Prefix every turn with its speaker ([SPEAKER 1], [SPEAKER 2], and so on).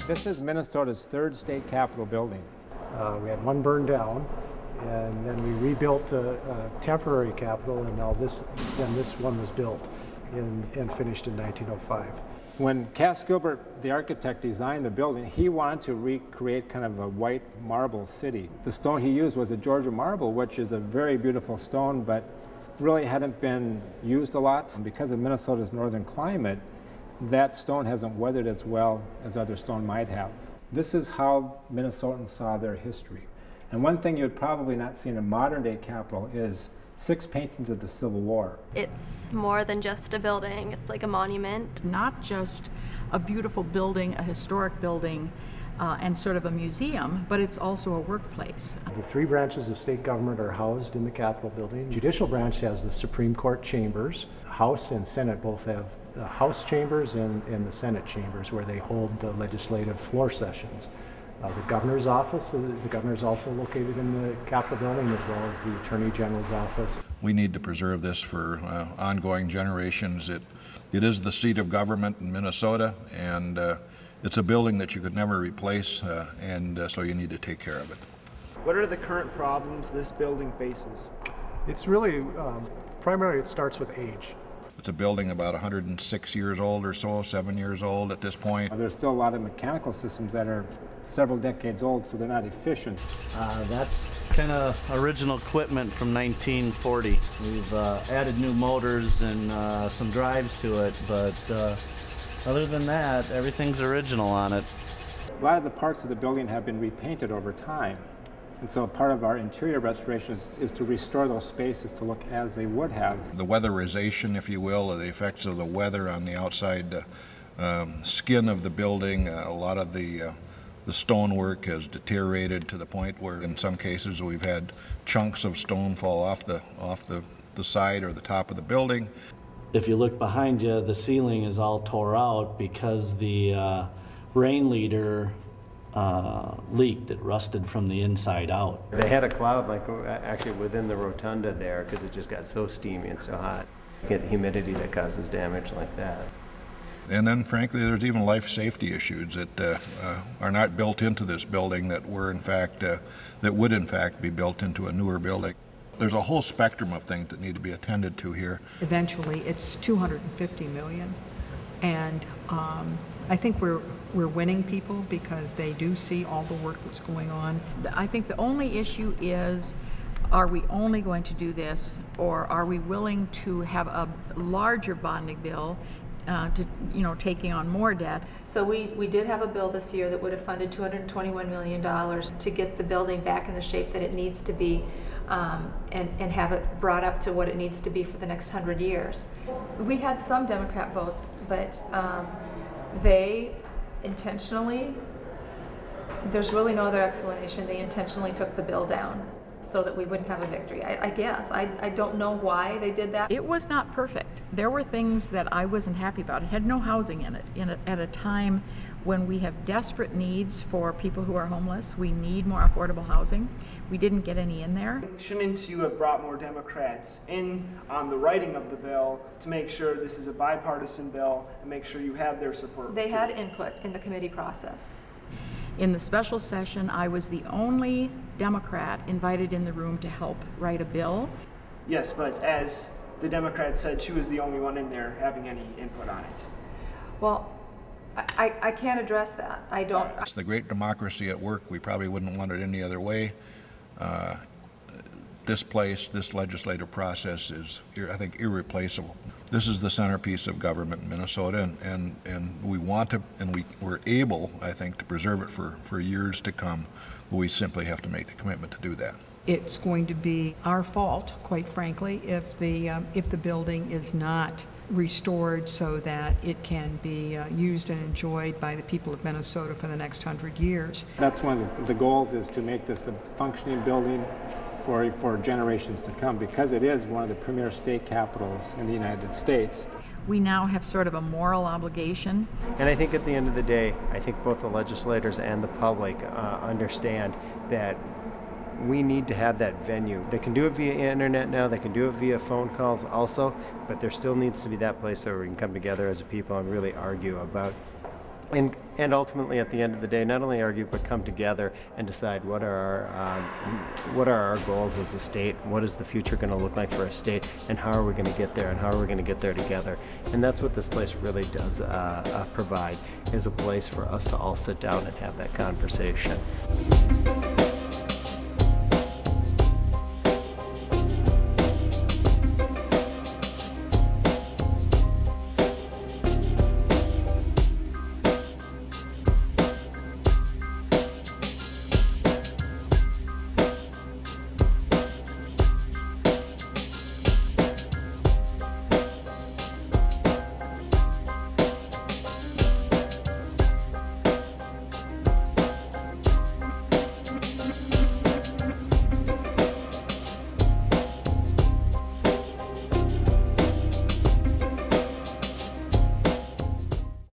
[SPEAKER 1] This is Minnesota's third state capitol building.
[SPEAKER 2] We had one burned down, and then we rebuilt a temporary capitol, and now this one was built and finished in 1905.
[SPEAKER 1] When Cass Gilbert, the architect, designed the building, he wanted to recreate kind of a white marble city. The stone he used was a Georgia marble, which is a very beautiful stone, but really hadn't been used a lot. And because of Minnesota's northern climate, that stone hasn't weathered as well as other stone might have. This is how Minnesotans saw their history. And one thing you would probably not see in a modern-day capitol is 6 paintings of the Civil War.
[SPEAKER 3] It's more than just a building. It's like a monument.
[SPEAKER 4] Not just a beautiful building, a historic building, and sort of a museum, but it's also a workplace.
[SPEAKER 2] The 3 branches of state government are housed in the Capitol building. The judicial branch has the Supreme Court chambers. House and Senate both have the House chambers and the Senate chambers where they hold the legislative floor sessions. The governor's office, the governor is also located in the Capitol building, as well as the Attorney General's office.
[SPEAKER 5] We need to preserve this for ongoing generations. It is the seat of government in Minnesota, and it's a building that you could never replace, and so you need to take care of it.
[SPEAKER 6] What are the current problems this building faces?
[SPEAKER 2] It's really, primarily it starts with age.
[SPEAKER 5] It's a building about 106 years old or so, 7 years old at this point.
[SPEAKER 1] There's still a lot of mechanical systems that are several decades old, so they're not efficient.
[SPEAKER 7] That's kind of original equipment from 1940. We've added new motors and some drives to it, but other than that, everything's original on it.
[SPEAKER 1] A lot of the parts of the building have been repainted over time. And so part of our interior restoration is to restore those spaces to look as they would have.
[SPEAKER 5] The weatherization, if you will, or the effects of the weather on the outside skin of the building, a lot of the stonework has deteriorated to the point where in some cases we've had chunks of stone fall off the side or the top of the building.
[SPEAKER 7] If you look behind you, the ceiling is all tore out because the rain leader leaked. It rusted from the inside out.
[SPEAKER 8] They had a cloud like actually within the rotunda there because it just got so steamy and so hot. You get humidity that causes damage like that.
[SPEAKER 5] And then frankly there's even life safety issues that are not built into this building that were in fact, that would in fact be built into a newer building. There's a whole spectrum of things that need to be attended to here.
[SPEAKER 9] Eventually it's $250 million, and I think we're winning people because they do see all the work that's going on.
[SPEAKER 4] I think the only issue is, are we only going to do this, or are we willing to have a larger bonding bill taking on more debt?
[SPEAKER 10] So we did have a bill this year that would have funded $221 million to get the building back in the shape that it needs to be, and have it brought up to what it needs to be for the next 100 years. We had some Democrat votes, but they intentionally, there's really no other explanation, they intentionally took the bill down so that we wouldn't have a victory. I guess. I don't know why they did that.
[SPEAKER 4] It was not perfect. There were things that I wasn't happy about. It had no housing in it. At a time when we have desperate needs for people who are homeless, we need more affordable housing. We didn't get any in there.
[SPEAKER 6] Shouldn't you have brought more Democrats in on the writing of the bill to make sure this is a bipartisan bill and make sure you have their support?
[SPEAKER 10] They had input in the committee process.
[SPEAKER 4] In the special session, I was the only Democrat invited in the room to help write a bill.
[SPEAKER 6] Yes, but as the Democrat said, she was the only one in there having any input on it.
[SPEAKER 10] Well, I can't address that. I don't.
[SPEAKER 5] It's the great democracy at work. We probably wouldn't want it any other way. This legislative process is, I think, irreplaceable. This is the centerpiece of government in Minnesota, and we want to, and we're able, I think, to preserve it for years to come, but we simply have to make the commitment to do that.
[SPEAKER 9] It's going to be our fault, quite frankly, if the building is not restored so that it can be used and enjoyed by the people of Minnesota for the next 100 years.
[SPEAKER 1] That's one of the goals, is to make this a functioning building for generations to come, because it is one of the premier state capitals in the United States.
[SPEAKER 4] We now have sort of a moral obligation.
[SPEAKER 8] And I think at the end of the day, I think both the legislators and the public understand that we need to have that venue. They can do it via internet now, they can do it via phone calls also, but there still needs to be that place where we can come together as a people and really argue about And ultimately, at the end of the day, not only argue, but come together and decide what are our goals as a state, what is the future going to look like for a state, and how are we going to get there, and how are we going to get there together. And that's what this place really does provide, is a place for us to all sit down and have that conversation.